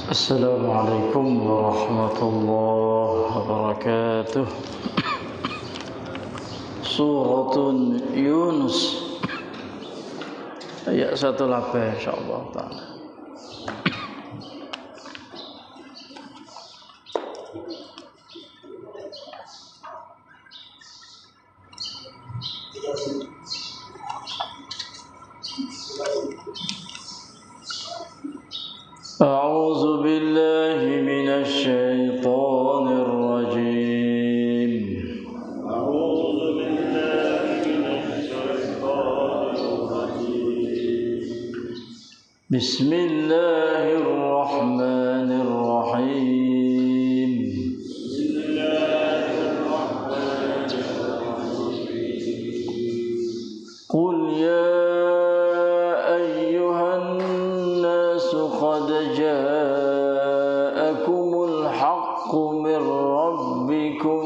Assalamualaikum warahmatullahi wabarakatuh. Suratun Yunus ayat 18 insyaallah taala. A'udzu billahi minasy syaithanir rajim. A'udzu billahi minasy syaithanir rajim. Bismillahirrahmanirrahim. Qul ya قد جاءكم الحق من ربكم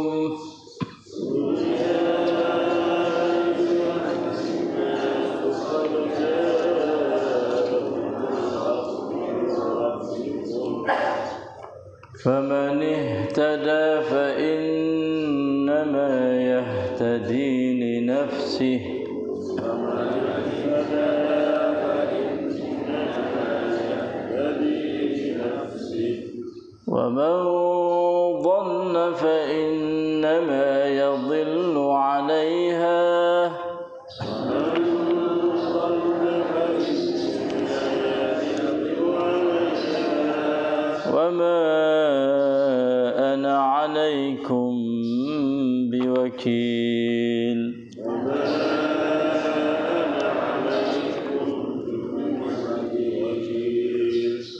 فمن اهتدى فإنما يهتدي لنفسه ومن ضل فإنما يضل عليها وما أنا عليكم بوكيل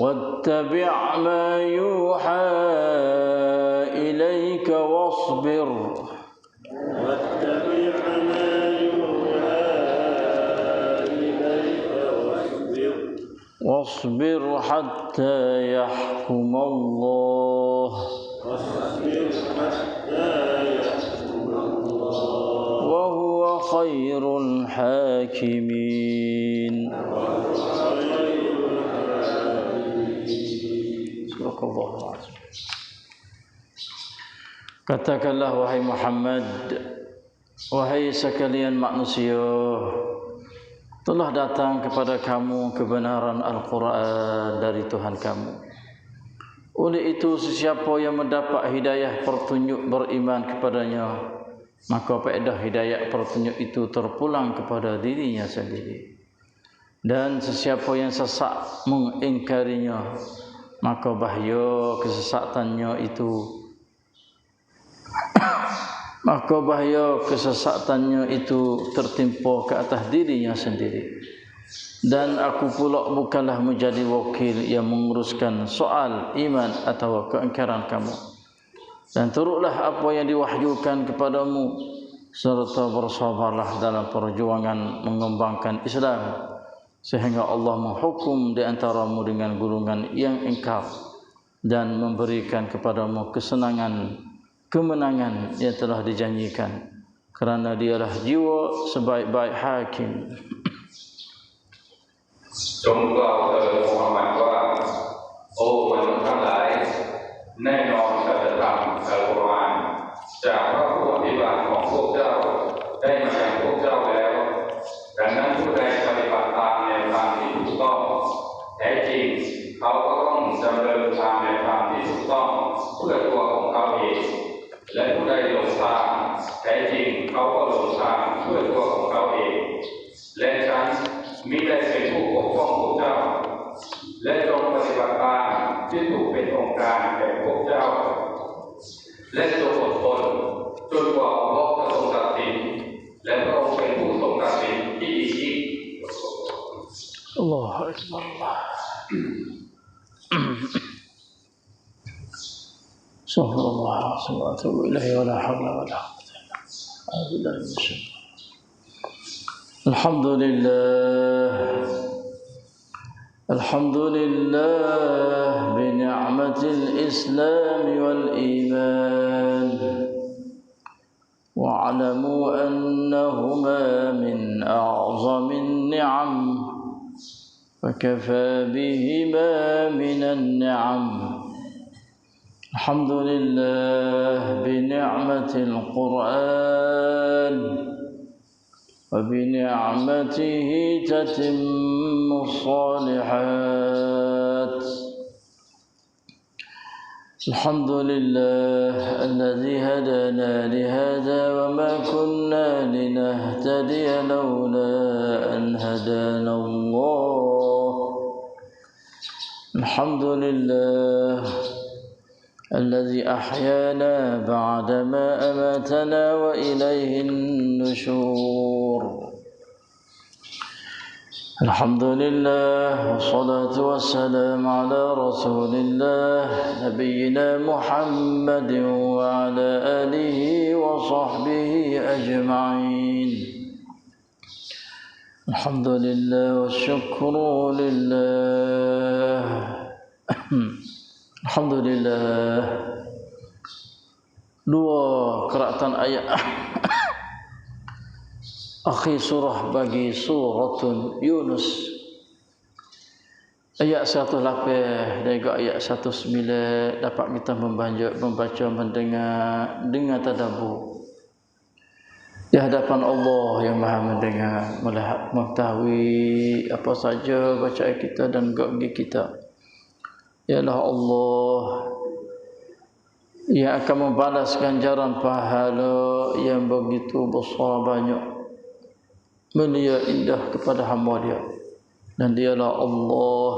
واتبع ما يوحى إليك واصبر حتى يحكم الله وهو خير الحاكمين. Katakanlah wahai Muhammad, wahai sekalian manusia, telah datang kepada kamu kebenaran Al-Quran dari Tuhan kamu. Oleh itu sesiapa yang mendapat hidayah petunjuk beriman kepadanya, maka faedah hidayah petunjuk itu terpulang kepada dirinya sendiri. Dan sesiapa yang sesat mengingkarinya, maka bahaya kesesatannya itu tertimpa ke atas dirinya sendiri. Dan aku pula bukanlah menjadi wakil yang menguruskan soal iman atau keingkaran kamu. Dan turutlah apa yang diwahyukan kepadamu, serta bersabarlah dalam perjuangan mengembangkan Islam, sehingga Allah menghukum di antaramu dengan golongan yang ingkar dan memberikan kepadamu kemenangan yang telah dijanjikan, kerana dialah jiwa sebaik-baik hakim. จงกล่าวเถิดมูฮัมหมัดว่าโอ้มนุษย์ทั้งหลายแน่นอนสัจธรรมอัลกุรอานจากพระผู้อภิบาลของพวกเจ้าได้มาอย่างพวกเจ้าแล้วดังนั้นผู้ใดปฏิบัติตามแนวทางที่ถูกต้องแท้จริงเขาก็ต้องดำเนินตามแนวทางที่ถูกต้องเพื่อตัวของเขาเองและผู้ใดหลงทางแท้จริงเขาก็หลงทางเพื่อตัวของเขาเองและฉันมิได้เป็นผู้ปกป้องพวกเจ้าและจงปฏิบัติตามที่ถูกเป็นองค์การแก่พวกเจ้าและจงอดทนจนกว่าอัลเลาะห์จะทรงตัดสินและพระองค์เป็นผู้ทรงตัดสินที่ดียิ่ง Allahu Akbar. Subhanallah wa atubu ilaihi wa la hawla wa la quwwata illa billah. الحمد لله بنعمة الإسلام والإيمان واعلموا أنهما من أعظم النعم فكفى بهما من النعم. الحمد لله بنعمة القرآن وبنعمته تتم الصالحات. الحمد لله الذي هدانا لهذا وما كنا لنهتدي لولا أن هدانا الله. الحمد لله الذي أحيانا بعدما أماتنا وإليه النشور. الحمد لله والصلاة والسلام على رسول الله نبينا محمد وعلى آله وصحبه أجمعين. الحمد لله والشكر لله. Alhamdulillah. Dua keratan ayat akhir surah bagi suratun Yunus, ayat 108 dan juga ayat 19 dapat kita membaca mendengar dengan tadabbur di hadapan Allah yang Maha mendengar, melihat, mengetahui apa saja bacaan kita dan bagi kita. Ialah Allah yang akan membalas ganjaran pahala yang begitu besar, banyak, mulia, indah kepada hamba Dia. Dan Dialah Allah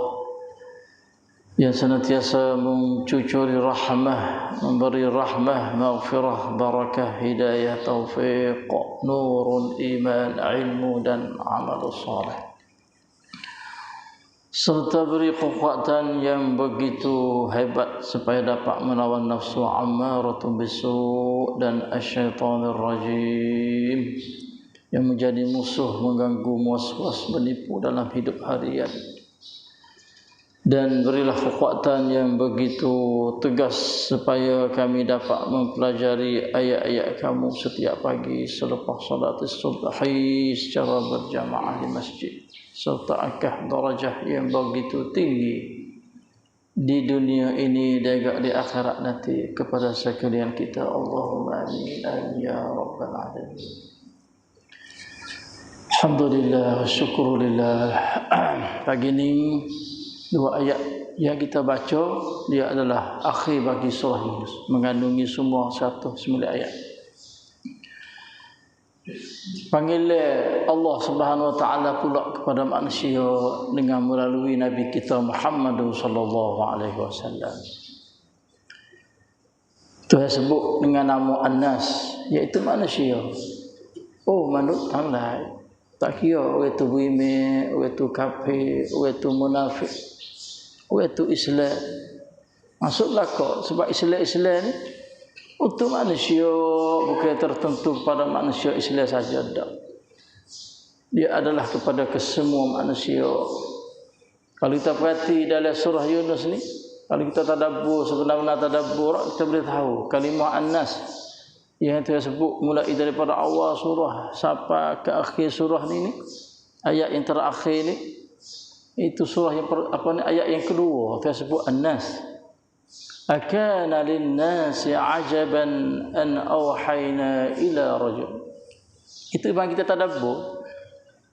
yang senantiasa mencucuri rahmah, memberi rahmah, maghfirah, barakah, hidayah, taufiq, nurun, iman, ilmu dan amal saleh, serta beri kekuatan yang begitu hebat supaya dapat melawan nafsu ammaratun bisu' dan asyaitanir rajim yang menjadi musuh, mengganggu, was-was, menipu dalam hidup harian. Dan berilah kekuatan yang begitu tegas supaya kami dapat mempelajari ayat-ayat kamu setiap pagi selepas salat subhi secara berjamaah di masjid, serta angkat darajah yang begitu tinggi di dunia ini dan juga di akhirat nanti kepada sekalian kita. Allahumma amin, amin ya rabbal alamin. Alhamdulillah, syukurulillah. Pagi ini dua ayat yang kita baca, dia adalah akhir bagi surah Yunus, mengandungi semua 109 ayat. Panggilan Allah Subhanahu wa taala pula kepada manusia dengan melalui Nabi kita Muhammad sallallahu alaihi wasallam. Tuhan sebut dengan nama An-Nas, iaitu manusia. Oh, manut tanglai. Tak kira orang itu buime, orang itu kafir, orang itu munafik, orang itu Islam. Masuklah kau, sebab Islam ni untuk manusia, bukan tertentu pada manusia Islam saja, tak. Dia adalah kepada kesemua manusia. Kalau kita perhati dalam surah Yunus ni, kalau kita tadabbur, sebenar-benar tadabbur, kita boleh tahu kalimah An-Nas yang kita sebut mulai daripada awal surah sampai ke akhir surah ni, ayat yang terakhir ni, itu surah yang ayat yang kedua kita sebut An-Nas. Akana lin-nasi ajaban an awhayna ila rajul. Itu bang kita tadabbur,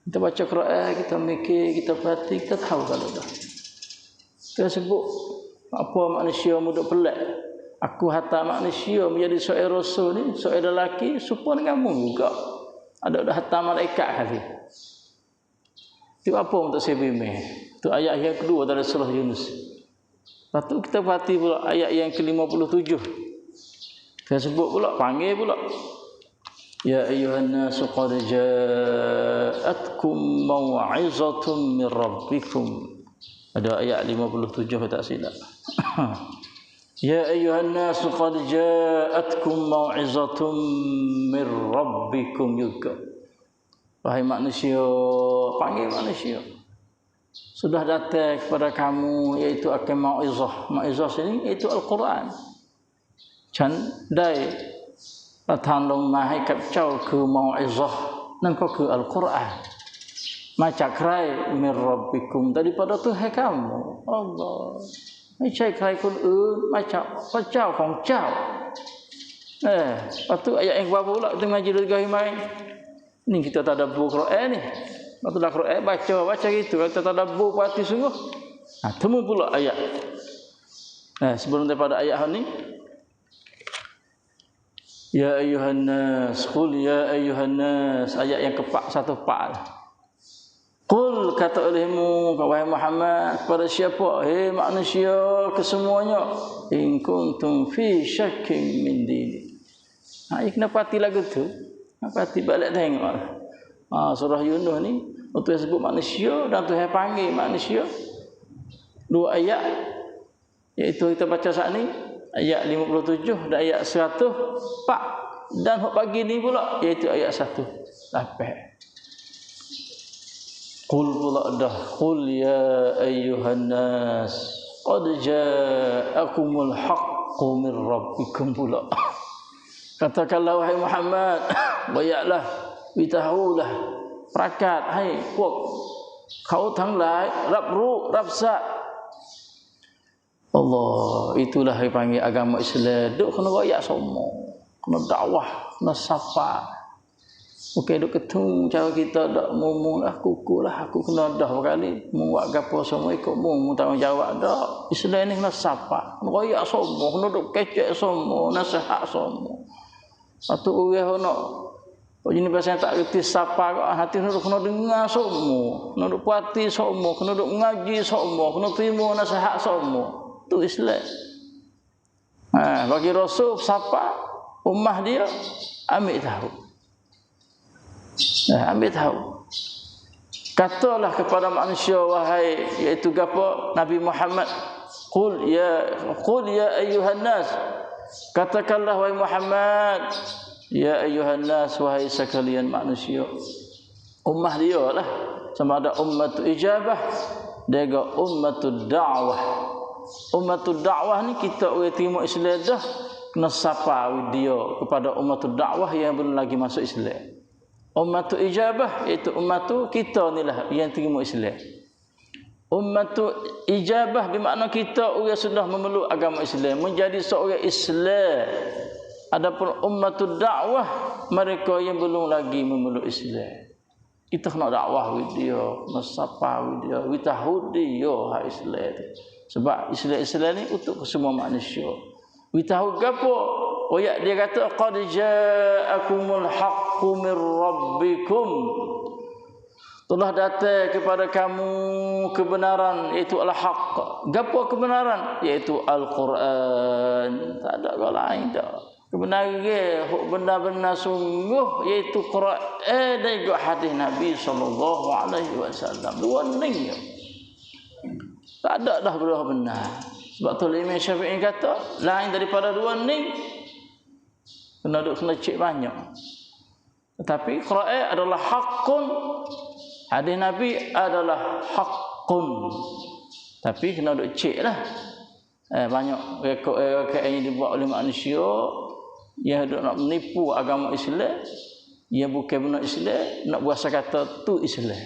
kita baca Quran, kita mikir, kita perhati, kita tahu kalau dah. Kita sebut apa manusia muda pelik. Aku hantar manusia menjadi seorang rasul ni, seorang lelaki, supaya dengan kamu juga. Ada hantar malaikat kali. Itu apa untuk saya bimbing? Itu ayat yang kedua dalam surah Yunus. Lepas tu kita perhati pula ayat yang ke-57. Kita sebut pula, panggil pula. Ya ayyuhan nasu qad ja'atkum maw'izatun min rabbikum. Ada ayat 57 tak silap. Ya ayyuhan nasu qad ja'atkum maw'izatun min rabbikum juga. Wahai manusia, panggil manusia. Sudah datang kepada kamu iaitu akan mau'izah. Mau'izah sini iaitu Al-Quran. Chan dai Than long mai hai kap chau ku mau'izah, nan ko ku Al-Quran. Macam krai min rabbikum daripada Tuhan kamu. Allah. Macam krai kun macam pecah kong cao. Lepas tu ayat yang berapa pula kita ngaji lagi main. Ni kita tadabbur Quran ni. Lepas tu dah Quran baca gitu. Kita tadabbur pati sungguh. Temu pula ayat. Sebelum daripada ayat ni. Ya ayuhan nas, qul ya ayuhan nas, ayat yang ke-1 part. Qul kata olehmu wahai Muhammad kepada siapa? Hei manusia kesemuanya, in kuntum fi syakkin min dini. Kena pati lagu tu. Pati balik tengok. Surah Yunus ni Tuhan sebut manusia dan Tuhan panggil manusia. 2 ayat iaitu kita baca saat ni ayat 57 dan ayat 104 dan hok pagi ni pula iaitu ayat 1 sampai qul pula dah qul ya ayyuhan nas qad ja'akumul haqqu min rabbikum pula. Katakanlah wahai Muhammad, bayaklah, beritahulah, perakat, hai puak kauทั้งหลาย รับรู้รับทราบ Allah, itulah yang panggil agama Islam. Duk kena royak semua, kena dakwah, kena sapa. Bukan duk ketemu cara kita dak ngomong lah kuku lah aku kena dah berkali buat gapo semua ikut mu tanggungjawab dak. Islam ni kena sapa, kena royak semua, kena duk kecek semua, nasihat semua. Satu orang nak jadi pasal tak reti sapa kau hati kena dengar semua, kena duk puati semua, kena duk ngaji semua, kena terima nasihat semua. Tu Islam. Bagi Rasul sapa ummah dia ambil tahu. Ambil tahu. Katalah kepada manusia wahai iaitu gapo Nabi Muhammad qul ya ayyuhan nas. Katakanlah wahai Muhammad ya ayyuhan nas wahai sekalian manusia. Ummah dia lah sama ada ummatul ijabah dan juga ummatul da'wah. Ummatul dakwah ni kita orang terima Islam dah kena sapa dia kepada ummatul dakwah yang belum lagi masuk Islam. Ummatul ijabah iaitu ummatul kita ni lah yang terima Islam. Ummatul ijabah bermakna kita orang sudah memeluk agama Islam menjadi seorang Islam. Adapun ummatul dakwah mereka yang belum lagi memeluk Islam. Kita kena dakwah dia, kena sapa dia, kita hudi yo hak Islam. Sebab Islam ni untuk semua manusia. Kita tahu gapo? Ayat dia kata qad ja'akumul haqqu min rabbikum. Telah datang kepada kamu kebenaran iaitu al-haq. Gapo kebenaran? Iaitu Al-Quran. Tak ada orang lain dah. Kebenaran dia benar-benar sungguh iaitu Quran dan juga hadis Nabi sallallahu alaihi wasallam. Dua ni. Tak ada dah benar. Sebab tu Imam Syafi'i kata lain daripada dua ni kena cek banyak. Tetapi Quran adalah hakun, hadis Nabi adalah hakun. Tapi kena cek lah. Banyak rekod yang dibuat oleh manusia yang nak menipu agama Islam, yang bukan benar Islam, nak buat kata tu Islam.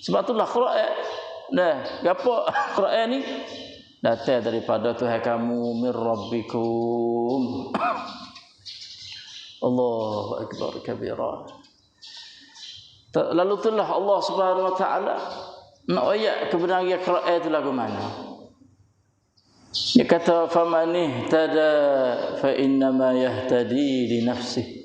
Sebab itulah Quran. Gapo Quran ni datang daripada Tuhan kamu min rabbikum. Allahu akbar kabira. Lalu itulah Allah Subhanahu wa taala nak ayat kebenaran Quran itu lagu mana? Dia kata faman ihtada fa innama yahtadi li nafsihi.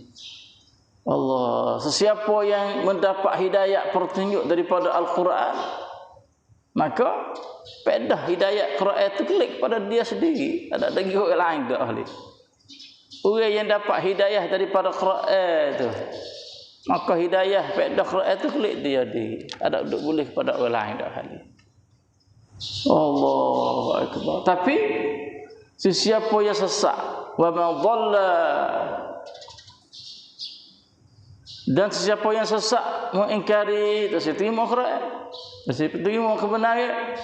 Allah, sesiapa yang mendapat hidayah petunjuk daripada Al-Quran, maka pedah hidayah Quran itu klik pada dia sendiri, tak ada lagi orang lain dah ahli. Orang yang dapat hidayah daripada Quran itu, maka hidayah pedah Quran itu klik dia sendiri, ada duk boleh kepada orang lain dah ahli. Allahu akbar. Tapi sesiapa yang sesat, wa man dhalla, dan sesiapa yang sesat mengingkari terima Quran, terima kebenaran,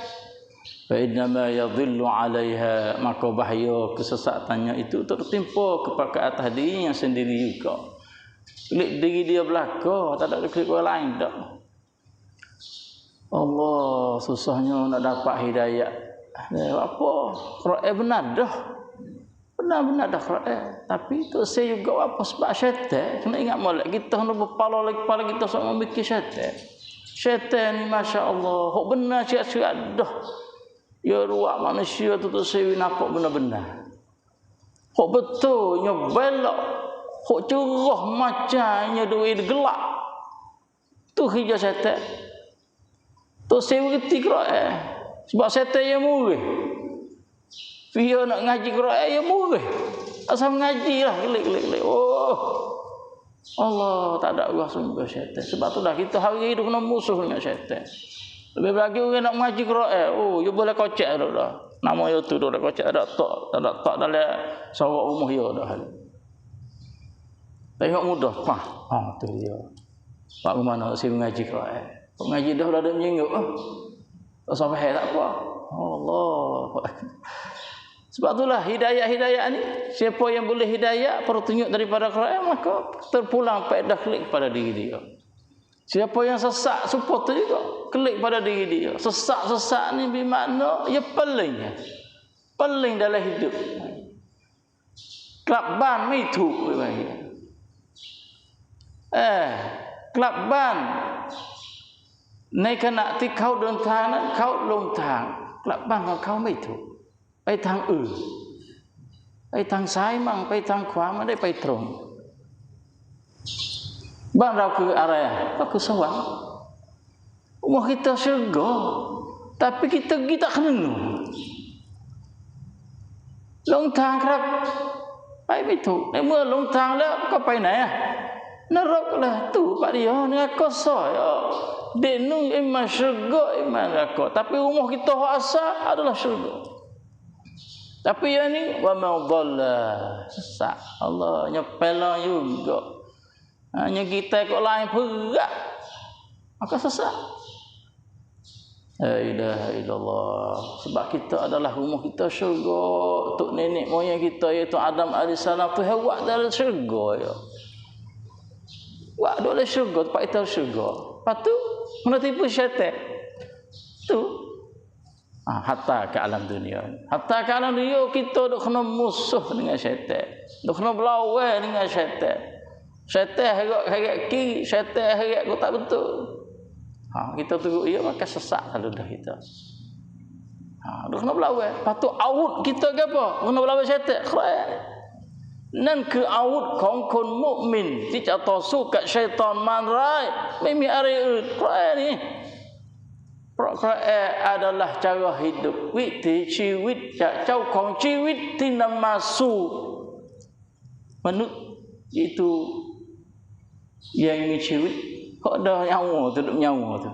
fa innama yadhillu 'alaiha, maka bahaya kesesatannya itu tertimpa kepada atas dirinya sendiri juga. Klik diri dia belaka, tak ada klik orang lain dak. Allah, susahnya nak dapat hidayah. Apa? Quran benar dah. Benar-benar dah Quran. Tapi tu saya juga apa sebab syaitan. Kena ingat molek kita hendak berpala lagi kepala kita sama mikir syaitan. Syaitan ni masya-Allah, hok benar siap-siap dah. Ya ruak manusia tu saya nampak benar-benar. Hok betul nya belok. Hok cerah macamnya duit gelap. Tu kerja syaitan. Tu saya berhenti Quran. Sebab syaitan yang murah. Dia nak ngaji Quran yang murah. Asal mengaji lah. Klik. Oh. Allah tak ada Allah sungguh syaitan. Sebab tu dah kita hari hidup kena musuh dengan syaitan. Lebih lagi orang nak mengaji Quran. Oh, you boleh kocek dah. Nama you tu boleh kocek. Tak tak dalam sawak rumah you dah. Tengok mudah. Tu dia. Pak mana saya mengaji Quran. Mengaji dah ada menyinggung. Tak sampai tak apa. Allah. Sebab itulah hidayah ni. Siapa yang boleh hidayah pertunjuk daripada Quran, maka terpulang faedah klik pada diri dia. Siapa yang sesak support tu juga klik pada diri dia. Sesak ni bermakna ia paling dalam hidup. Kelakban itu kelakban ในขณะที่เขาเดินทางนั้นเขาลงทางกลับบ้านของเขาไม่ถูกไปทางอื่นไปทางซ้ายมั่งไปทางขวาไม่ได้ไปตรงบ้านเราคืออะไรก็คือสวรรค์umur kita syurga tapi kita tak kenal ลงทางครับไปไม่ถูกในเมื่อลงทางแล้วก็ไปไหนนรกlah tu Pak dia neraka saya denung iman syurga iman neraka tapi rumah kita hak asal adalah syurga tapi yang ni wa ma dhalla sesat Allah nyepela juga hanya kita ikut lain berat maka sesat la ilaha illallah sebab kita adalah rumah kita syurga untuk nenek moyang kita iaitu Adam alaihissalam tu buat dalam syurga ya buat dalam syurga tempat itu syurga lepas tu kena tipu syaitan tu hatta ke alam dunia kita duk kena musuh dengan syaitan duk kena berlawan dengan syaitan heret kiri syaitan heret kau tak betul kita tunggu ia maka sesak kalau dah kita duk kena berlawan lepas tu awud kita ke apa kena berlawan syaitan Quran นั่นคืออาวุธของคนมุมินที่จะต่อสู้กับชัยฏอนมารร้ายไม่มีอะไรอื่นเพราะนี่เพราะ adalah cara hidup วิถีชีวิตจากเจ้าของชีวิตที่นำมาสู่มนุษย์ itu yangมีชีวิต kok ada nyawa tu nyawa tu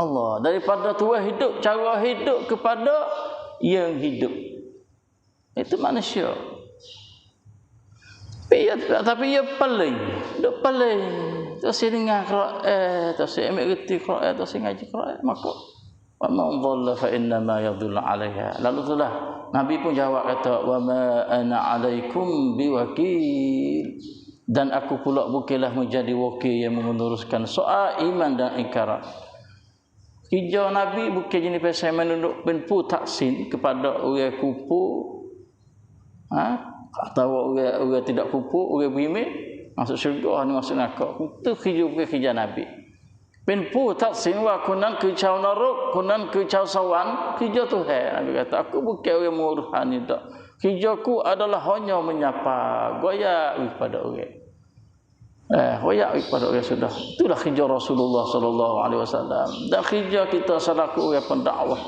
Allah daripada Tuhan hidup cara hidup kepada yang hidup itu manusia tapi ia paling terus dengar Quran terus ambil reti Quran terus ngaji Quran maka wa man dhalla fa inna ma yadhillu 'alaiha lalu itulah Nabi pun jawab kata wa ma ana 'alaikum biwakil dan aku pula bukanlah menjadi wakil yang menguruskan soal iman dan ingkar hijau Nabi bukan jenis pasal menunduk penpu taksin kepada orang kupu atau orang tidak kupu, orang beriman masuk syurga ni masuk neraka. Itu kerja Nabi. Penpu taksin wa kunan ke chau narok, kunan ke chau sawan, kerja Tuhan. Nabi kata aku bukan orang murhani dak. Kerjaku adalah hanya menyapa, goyak kepada orang. Goyak kepada orang sudah. Itulah kerja Rasulullah sallallahu alaihi wasallam. Dan kerja kita selaku orang pendakwah.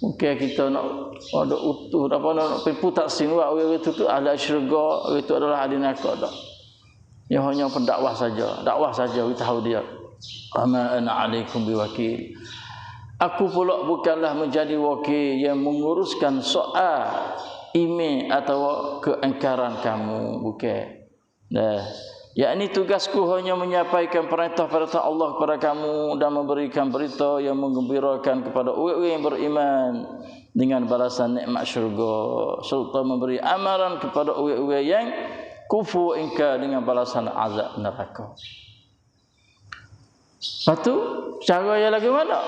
Mungkin kita nak ada utuh apa nak pergi taksin orang itu ahli syurga itu adalah ahli neraka dak. Yang hanya pendakwah saja, dakwah saja kita tahu dia. Ama ana alaikum biwakil. Aku pula bukanlah menjadi wakil yang menguruskan soal email atau keengkaran kamu bukan. Yakni tugasku hanya menyampaikan perintah-perintah Allah kepada kamu dan memberikan berita yang menggembirakan kepada orang-orang yang beriman dengan balasan nikmat syurga serta memberi amaran kepada orang-orang yang kufur ingkar dengan balasan azab neraka. Lepas tu cara yang lagi mana?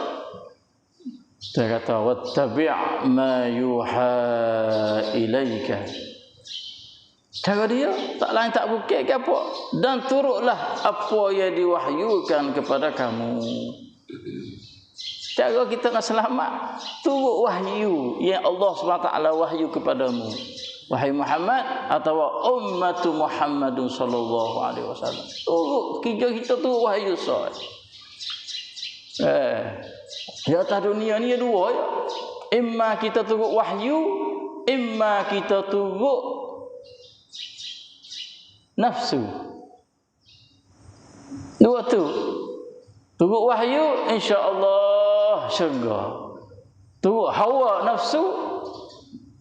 Dia kata wattabi' ma yuha ilaika. Cara dia tak lain tak bukan ke apa, dan turutlah apa yang diwahyukan kepada kamu. Cara kita nak selamat, turut wahyu yang Allah SWT wahyu kepadamu. Wahai Muhammad atau ummatu Muhammadun sallallahu alaihi wasallam. Turut kita turut wahyu sah. Di atas dunia ni ada dua ya. Imma kita turut wahyu, imma kita turut nafsu. Dua tu. Turut wahyu insya-Allah syurga. Turut hawa nafsu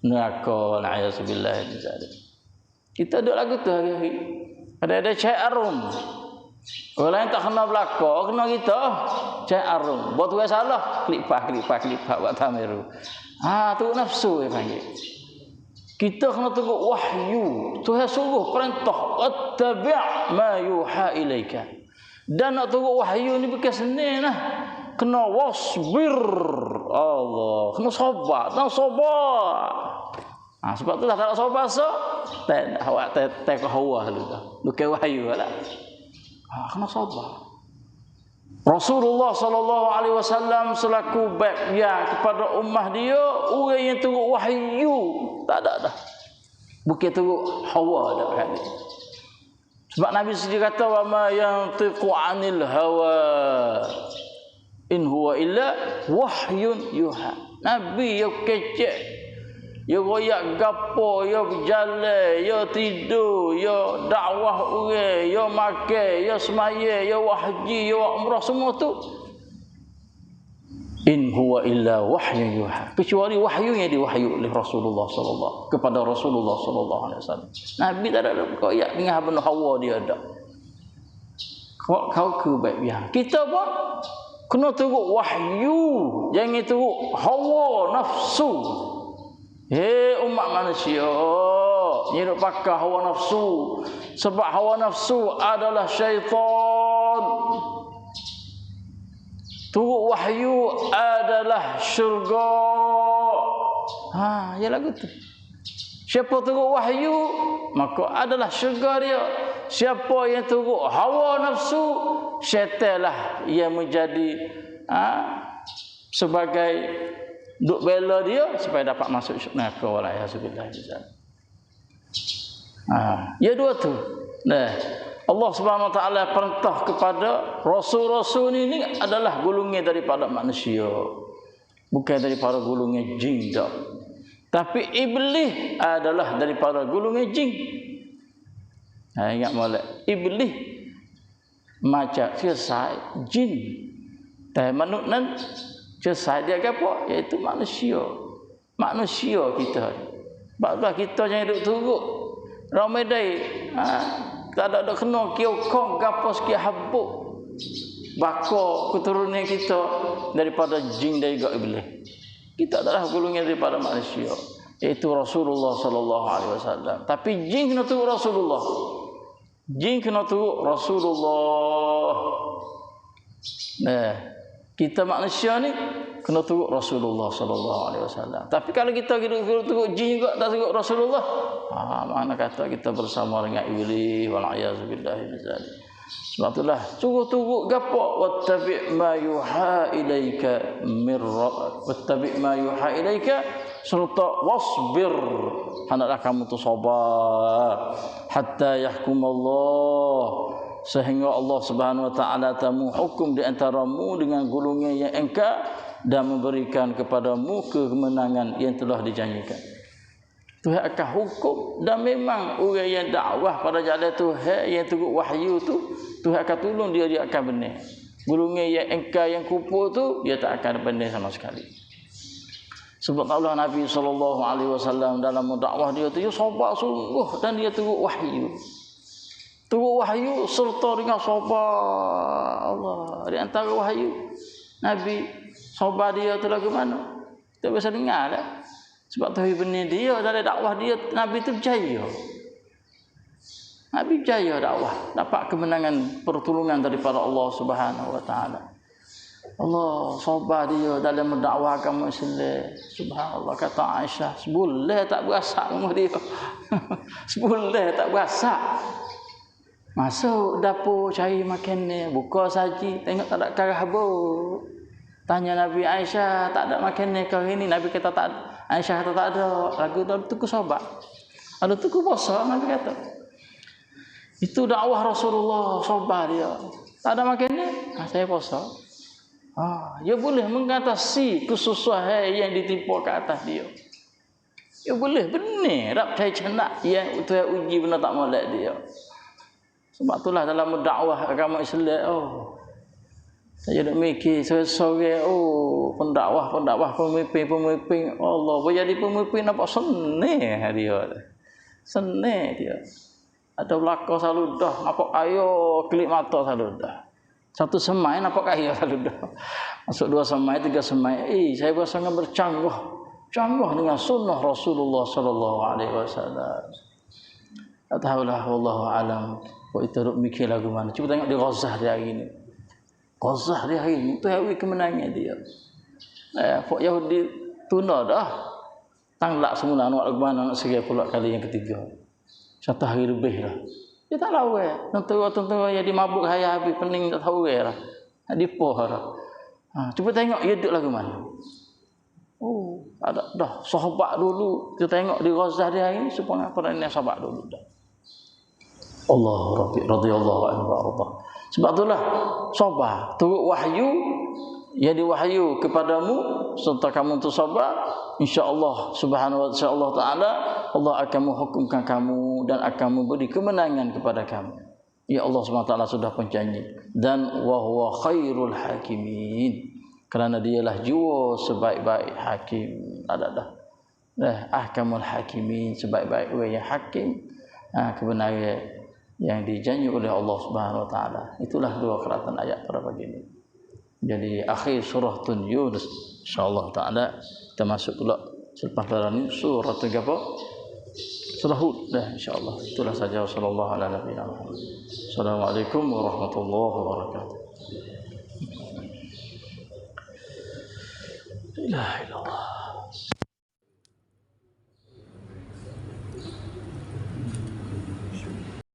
neraka. Na'udzubillah min zalik. Kita duduk lagu tu hari-hari. Ada cai arum. Orang lain tak kena belaka, kena kita cai arum. Buat tugas salah, klipah buat tamiru. Tu nafsu dia panggil. Kita kena tengok wahyu. Tuhan suruh perintah, wattabi' ma yuha ilaika. Dan nak tengok wahyu ni bukan senang lah. Kena wasbir. Allah, kena sabar, sebab tu lah tak nak sabar awak tak hawa dulu dah. Bukan wahyu lah. Kena sabar. Rasulullah sallallahu alaihi wasallam selaku baik yang kepada ummah dia, orang yang turut wahyu tak ada dah. Bukan turut hawa dah kali. Sebab Nabi sendiri kata wa ma yantiqu 'anil hawa in huwa illa wahyun yuha. Nabi yang kecek, ya royak gapo, ya berjalan, ya tidur, ya dakwah orang, ya makan, ya semaya, ya haji, ya umrah, semua tu in huwa illa wahyun yuha. Kecuali wahyu yang diwahyu oleh Rasulullah sallallahu kepada Rasulullah sallallahu alaihi wasallam. Nabi tak ada royak dengan benda hawa dia ada. Kau ke baik biar. Kita pun kena turut wahyu, jangan turut hawa nafsu. Umat manusia, ni duk pakai hawa nafsu. Sebab hawa nafsu adalah syaitan. Turut wahyu adalah syurga. Ya lagu tu. Siapa turut wahyu, maka adalah syurga dia. Siapa yang turut hawa nafsu, syaitanlah yang menjadi sebagai duk bela dia supaya dapat masuk neraka. Walaiyazubillah. Ya dua tu. Allah Subhanahu wa taala perintah kepada rasul-rasul ini adalah golongan daripada manusia. Bukan daripada golongan jin dah. Tapi iblis adalah daripada golongan jin. Ingat molek. Iblis macam sesat jin. Dan manusia sesat dia apa? Iaitu manusia. Manusia kita. Sebab kita jangan duduk turut. Ramai day. Tak ada kena kiokong gapo sikit habuk. Baka keturunan kita daripada jin dari iblis. Kita adalah golongan daripada manusia. Iaitu Rasulullah sallallahu alaihi wasallam. Tapi jin kena turut Rasulullah. Jin kena turut Rasulullah. Kita manusia ni kena turut Rasulullah sallallahu alaihi wasallam. Tapi kalau kita turut jin juga tak turut Rasulullah, mana kata kita bersama dengan iblis. Walaiyazubillah min zalik. Sebab itulah turut gapo wattabi' ma yuha ilaika wattabi' ma yuha ilaika serta wasbir, hendaklah kamu tu sabar hatta yahkumallah, sehingga Allah Subhanahu wa taala tamu hukum di antaramu dengan golongan yang engkar dan memberikan kepadamu kemenangan yang telah dijanjikan. Tuhan akan hukum, dan memang orang yang dakwah pada jalan Tuhan yang turut wahyu tu, Tuhan akan tolong dia akan benar. Golongan yang engkar yang kufur tu dia tak akan benar sama sekali. Sebab Allah Nabi sallallahu alaihi wasallam dalam dakwah dia tu dia sabar sungguh dan dia turut wahyu. Turut wahyu serta dengan sabar. Allah, di antara wahyu Nabi sabar dia tu lagu mana? Tak bisa dengar dah. Sebab tu benar dia dari dakwah dia Nabi tu berjaya. Nabi berjaya dakwah, dapat kemenangan, pertolongan daripada Allah Subhanahu wa taala. Allah sabar dia dalam mendakwah agama Islam. Subhanallah, kata Aisyah, sebulan tak berasak rumah dia. Sebulan tak berasak. Masuk dapur cari makan ni, buka saji, tengok tak ada karah habuk. Tanya Nabi Aisyah, tak ada makan ni kau ini? Nabi kata tak ada. Aisyah kata tak ada. Lagu tu tuku sabar. Ada tuku puasa, Nabi kata. Itu dakwah Rasulullah, sabar dia. Tak ada makan ni, saya puasa. Dia boleh mengatasi kesusahan yang ditimpa ke atas dia. Dia boleh benar tak percaya cenak yang Tuhan uji benar tak molek dia. Sebab itulah dalam dakwah agama Islam, saya nak mikir seorang pendakwah, pemimpin Allah jadi pemimpin nampak senang dia. Senang dia. Ada belakang selalu dah, nampak ayo kelip mata selalu dah. Satu semai nampak kaya selalu dah. Masuk 2 semai, 3 semai. Saya rasa canggah dengan sunnah Rasulullah sallallahu alaihi wasallam. Tak tahulah, wallahu alam. Kok itu duk mikir lagu mana. Cuba tengok di Ghazah dia hari ini. Ghazah dia hari ini, itu hari kemenangan dia. Pak Yahudi tuna dah. Tanglak semula nak lagu mana, nak serai pula kali yang ketiga. 1 hari lebih dah. Dia tak lawan. Tentu yang dimabuk hayat habis pening tak tahu lah. Dipoh dah. Cuba tengok dia duduk lagu mana. Ada dah sahabat dulu. Kita tengok di Ghazah dia hari ini supaya apa ini sahabat dulu dah. Allah Rabbi radhiyallahu anhu warḍah. Sebab itulah sabar. Turut wahyu, ia diwahyu kepadamu serta kamu tu sabar, insya-Allah subhanahu wa ta'ala Allah akan menghukumkan kamu dan akan memberi kemenangan kepada kamu. Ya Allah Subhanahu wa ta'ala sudah berjanji dan wa huwa khairul hakimin. Kerana dialah jua sebaik-baik hakim. Ada. Ahkamul hakimin, sebaik-baik yang hakim. Kebenaran yang dijanji oleh Allah Subhanahu wa taala. Itulah 2 keratan ayat pada pagi ini. Jadi akhir surah Yunus insyaallah taala kita masuk pula selepas pada ni surah apa? Surah Hud dah insyaallah. Itulah saja sallallahu alaihi wasallam. Assalamualaikum warahmatullahi wabarakatuh. La ilaha illallah.